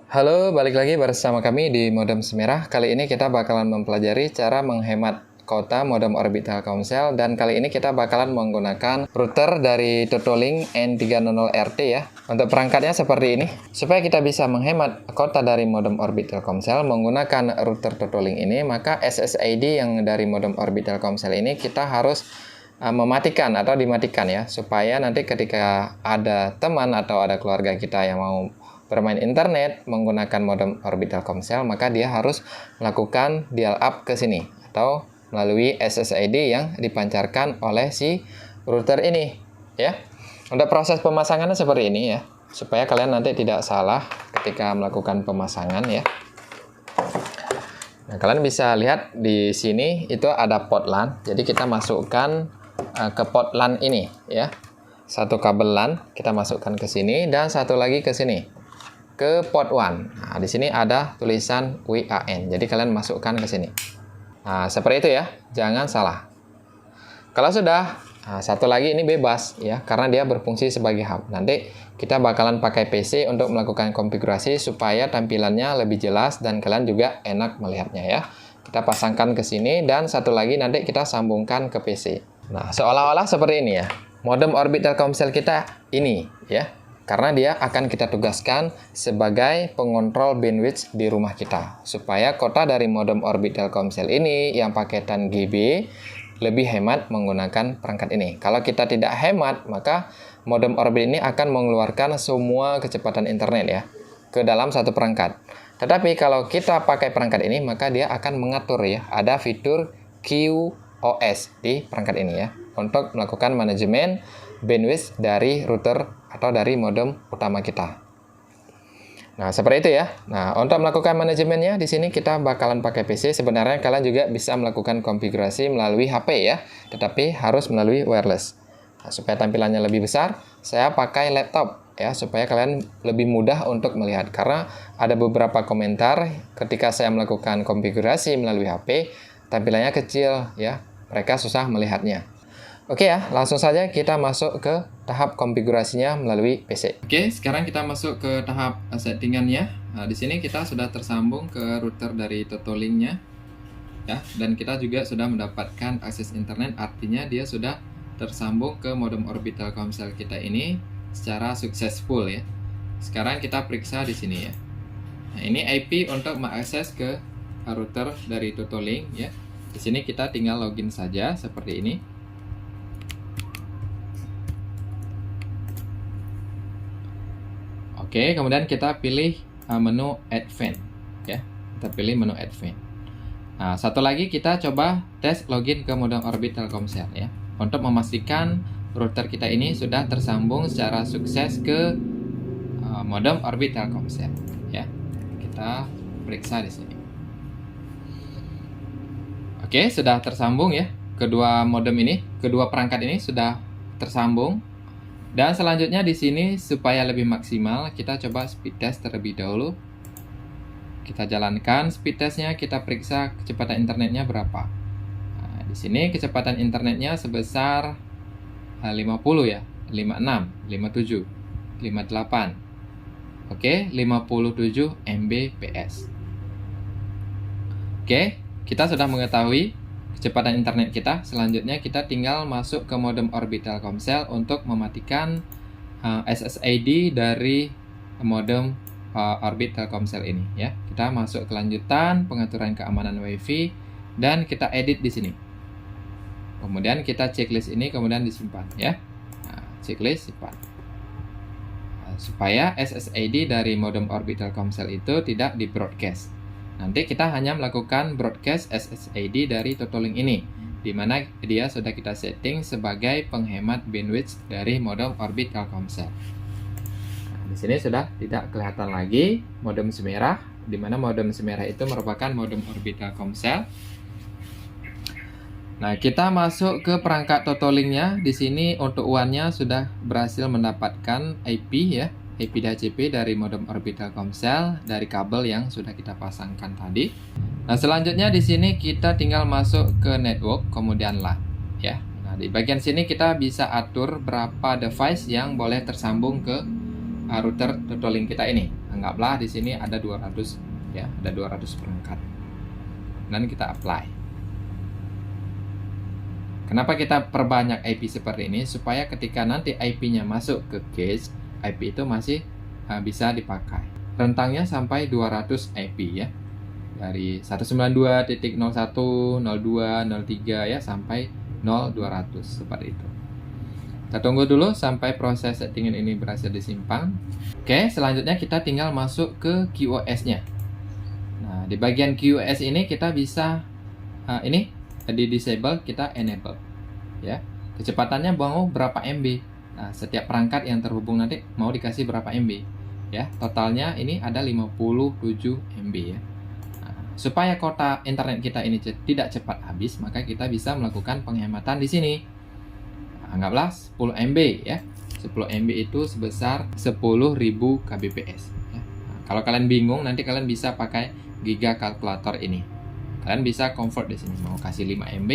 Halo, balik lagi bersama kami di Modem Semerah. Kali ini kita bakalan mempelajari cara menghemat kuota modem orbital Comcel, dan kali ini kita bakalan menggunakan router dari Totalink N300RT ya. Untuk perangkatnya seperti ini. Supaya kita bisa menghemat kuota dari modem orbital Comcel menggunakan router Totalink ini, maka SSID yang dari modem orbital Comcel ini kita harus mematikan atau dimatikan ya, supaya nanti ketika ada teman atau ada keluarga kita yang mau bermain internet menggunakan modem orbital Comcel, maka dia harus melakukan dial up ke sini atau melalui SSID yang dipancarkan oleh si router ini ya. Untuk proses pemasangannya seperti ini ya, supaya kalian nanti tidak salah ketika melakukan pemasangan ya. Nah, kalian bisa lihat di sini itu ada port LAN. Jadi kita masukkan ke port LAN ini ya. Satu kabel LAN kita masukkan ke sini dan satu lagi ke sini, ke port 1. Nah, di sini ada tulisan WAN. Jadi kalian masukkan ke sini. Nah, seperti itu ya. Jangan salah. Kalau sudah, satu lagi ini bebas ya, karena dia berfungsi sebagai hub. Nanti kita bakalan pakai PC untuk melakukan konfigurasi supaya tampilannya lebih jelas dan kalian juga enak melihatnya ya. Kita pasangkan ke sini dan satu lagi nanti kita sambungkan ke PC. Nah, seolah-olah seperti ini ya. Modem orbital Comcel kita ini ya. Karena dia akan kita tugaskan sebagai pengontrol bandwidth di rumah kita. Supaya kuota dari modem orbital Comcel ini yang paketan GB lebih hemat menggunakan perangkat ini. Kalau kita tidak hemat, maka modem orbit ini akan mengeluarkan semua kecepatan internet ya ke dalam satu perangkat. Tetapi kalau kita pakai perangkat ini, maka dia akan mengatur ya. Ada fitur QoS di perangkat ini ya, untuk melakukan manajemen bandwidth dari router atau dari modem utama kita. Nah, seperti itu ya. Nah, untuk melakukan manajemennya di sini kita bakalan pakai PC. Sebenarnya kalian juga bisa melakukan konfigurasi melalui HP ya, tetapi harus melalui wireless. Nah, supaya tampilannya lebih besar, saya pakai laptop ya, supaya kalian lebih mudah untuk melihat. Karena ada beberapa komentar ketika saya melakukan konfigurasi melalui HP, tampilannya kecil ya, mereka susah melihatnya. Oke ya, langsung saja kita masuk ke tahap konfigurasinya melalui PC. Oke, sekarang kita masuk ke tahap settingannya. Nah, di sini kita sudah tersambung ke router dari Totalink-nya ya, dan kita juga sudah mendapatkan akses internet, artinya dia sudah tersambung ke modem orbital Comcel kita ini secara successful ya. Sekarang kita periksa di sini ya. Nah, ini IP untuk mengakses ke router dari Totalink ya. Di sini kita tinggal login saja seperti ini. Oke, kemudian kita pilih menu Advanced ya. Kita pilih menu Advanced. Nah, satu lagi kita coba tes login ke modem orbital Comcel ya, untuk memastikan router kita ini sudah tersambung secara sukses ke modem orbital Comcel ya. Kita periksa di sini. Oke, sudah tersambung ya. Kedua modem ini, kedua perangkat ini sudah tersambung. Dan selanjutnya di sini supaya lebih maksimal, kita coba speed test terlebih dahulu. Kita jalankan speed testnya, kita periksa kecepatan internetnya berapa. Nah, di sini kecepatan internetnya sebesar 50 ya, 56, 57, 58. Oke, 57 Mbps. Oke, kita sudah mengetahui kecepatan internet kita. Selanjutnya kita tinggal masuk ke modem orbital Comcel untuk mematikan SSID dari modem orbital Comcel ini ya. Kita masuk ke lanjutan pengaturan keamanan WiFi dan kita edit di sini. Kemudian kita checklist ini kemudian disimpan ya. Nah, checklist simpan. Supaya SSID dari modem orbital Comcel itu tidak di broadcast. Nanti kita hanya melakukan broadcast SSID dari Totalink ini, di mana dia sudah kita setting sebagai penghemat bandwidth dari modem orbital Comcel. Nah, di sini sudah tidak kelihatan lagi modem semerah, di mana modem semerah itu merupakan modem orbital Comcel. Nah, kita masuk ke perangkat Totalink-nya. Di sini untuk UAN-nya sudah berhasil mendapatkan IP ya. IP DHCP dari modem orbital Comcel dari kabel yang sudah kita pasangkan tadi. Nah, selanjutnya di sini kita tinggal masuk ke network kemudian LAN ya. Nah, di bagian sini kita bisa atur berapa device yang boleh tersambung ke router Totalink kita ini. Anggaplah di sini ada 200 ya, ada 200 perangkat. Dan kita apply. Kenapa kita perbanyak IP seperti ini? Supaya ketika nanti IP-nya masuk ke cache, IP itu masih bisa dipakai. Rentangnya sampai 200 IP ya. Dari 192.01, 02, 03 ya sampai 0200 seperti itu. Kita tunggu dulu sampai proses settingan ini berhasil disimpan. Oke, selanjutnya kita tinggal masuk ke QoS-nya. Nah, di bagian QoS ini kita bisa ini di disable, kita enable ya. Kecepatannya mau berapa MB. Nah, setiap perangkat yang terhubung nanti mau dikasih berapa MB ya. Totalnya ini ada 57 MB ya. Nah, supaya kuota internet kita ini tidak cepat habis, maka kita bisa melakukan penghematan di sini. Anggaplah 10 MB ya. 10 MB itu sebesar 10.000 kbps ya. Nah, kalau kalian bingung, nanti kalian bisa pakai giga kalkulator ini. Kalian bisa convert di sini, mau kasih 5 MB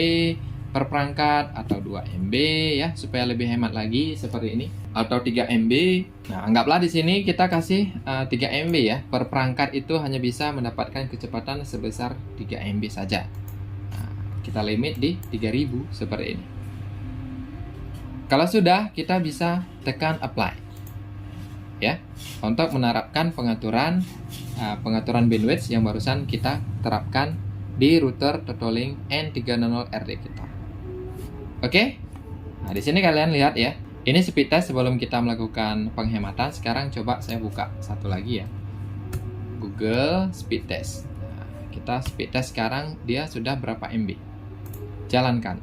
per perangkat atau 2 MB ya, supaya lebih hemat lagi seperti ini, atau 3 MB. Nah, anggaplah di sini kita kasih 3 MB ya. Per perangkat itu hanya bisa mendapatkan kecepatan sebesar 3 MB saja. Nah, kita limit di 3000 seperti ini. Kalau sudah, kita bisa tekan apply ya, untuk menerapkan pengaturan bandwidth yang barusan kita terapkan di router Totolink N300RT kita. Oke. Nah, di sini kalian lihat ya. Ini speed test sebelum kita melakukan penghematan. Sekarang coba saya buka satu lagi ya. Google speed test. Nah, kita speed test sekarang dia sudah berapa MB. Jalankan.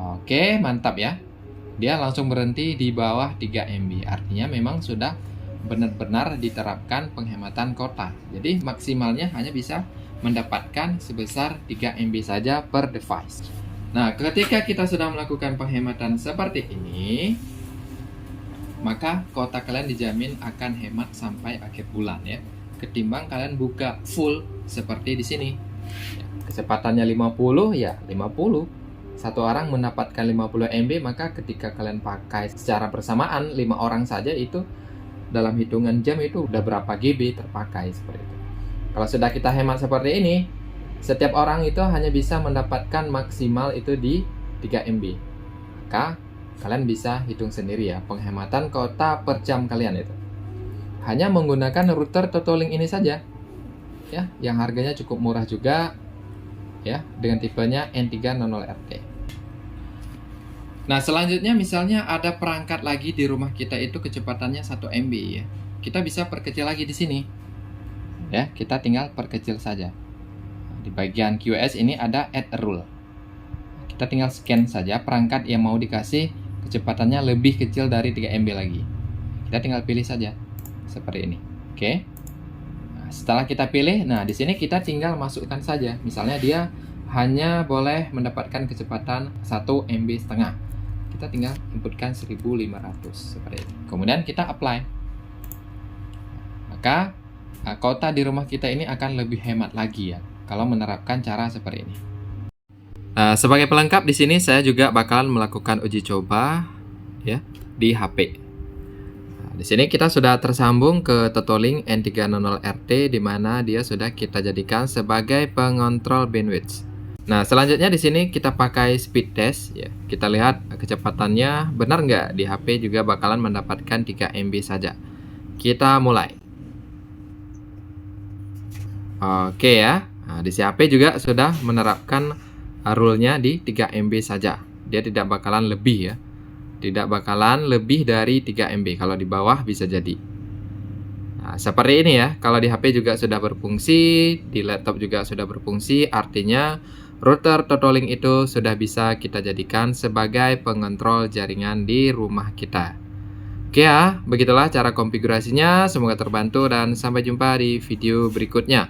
Oke, mantap ya. Dia langsung berhenti di bawah 3 MB. Artinya memang sudah benar-benar diterapkan penghematan kuota. Jadi maksimalnya hanya bisa mendapatkan sebesar 3 MB saja per device. Nah, ketika kita sudah melakukan penghematan seperti ini, maka kuota kalian dijamin akan hemat sampai akhir bulan ya. Ketimbang kalian buka full seperti di sini. Kecepatannya 50 ya 50. Satu orang mendapatkan 50 MB, maka ketika kalian pakai secara bersamaan 5 orang saja, itu dalam hitungan jam itu udah berapa GB terpakai seperti itu. Kalau sudah kita hemat seperti ini, setiap orang itu hanya bisa mendapatkan maksimal itu di 3 MB. Maka kalian bisa hitung sendiri ya, penghematan kuota per jam kalian itu. Hanya menggunakan router Totolink ini saja. Ya, yang harganya cukup murah juga ya, dengan tipenya N300RT. Nah, selanjutnya misalnya ada perangkat lagi di rumah kita itu kecepatannya 1 MB ya. Kita bisa perkecil lagi di sini. Ya, kita tinggal perkecil saja. Di bagian QoS ini ada add a rule. Kita tinggal scan saja perangkat yang mau dikasih kecepatannya lebih kecil dari 3 MB lagi. Kita tinggal pilih saja seperti ini. Oke. Nah, setelah kita pilih, nah di sini kita tinggal masukkan saja. Misalnya dia hanya boleh mendapatkan kecepatan 1 MB setengah. Kita tinggal inputkan 1500 seperti ini. Kemudian kita apply. Maka kuota di rumah kita ini akan lebih hemat lagi ya kalau menerapkan cara seperti ini. Sebagai pelengkap di sini saya juga bakalan melakukan uji coba ya di HP. Di sini kita sudah tersambung ke Totolink N300RT, di mana dia sudah kita jadikan sebagai pengontrol bandwidth. Nah, selanjutnya di sini kita pakai speed test ya. Kita lihat kecepatannya benar nggak. Di HP juga bakalan mendapatkan 3 MB saja. Kita mulai. Oke ya. Nah, di si HP juga sudah menerapkan rule-nya di 3 MB saja. Dia tidak bakalan lebih ya. Tidak bakalan lebih dari 3 MB. Kalau di bawah bisa jadi. Nah, seperti ini ya. Kalau di HP juga sudah berfungsi, di laptop juga sudah berfungsi, artinya router Totolink itu sudah bisa kita jadikan sebagai pengontrol jaringan di rumah kita. Oke ya, begitulah cara konfigurasinya. Semoga terbantu dan sampai jumpa di video berikutnya.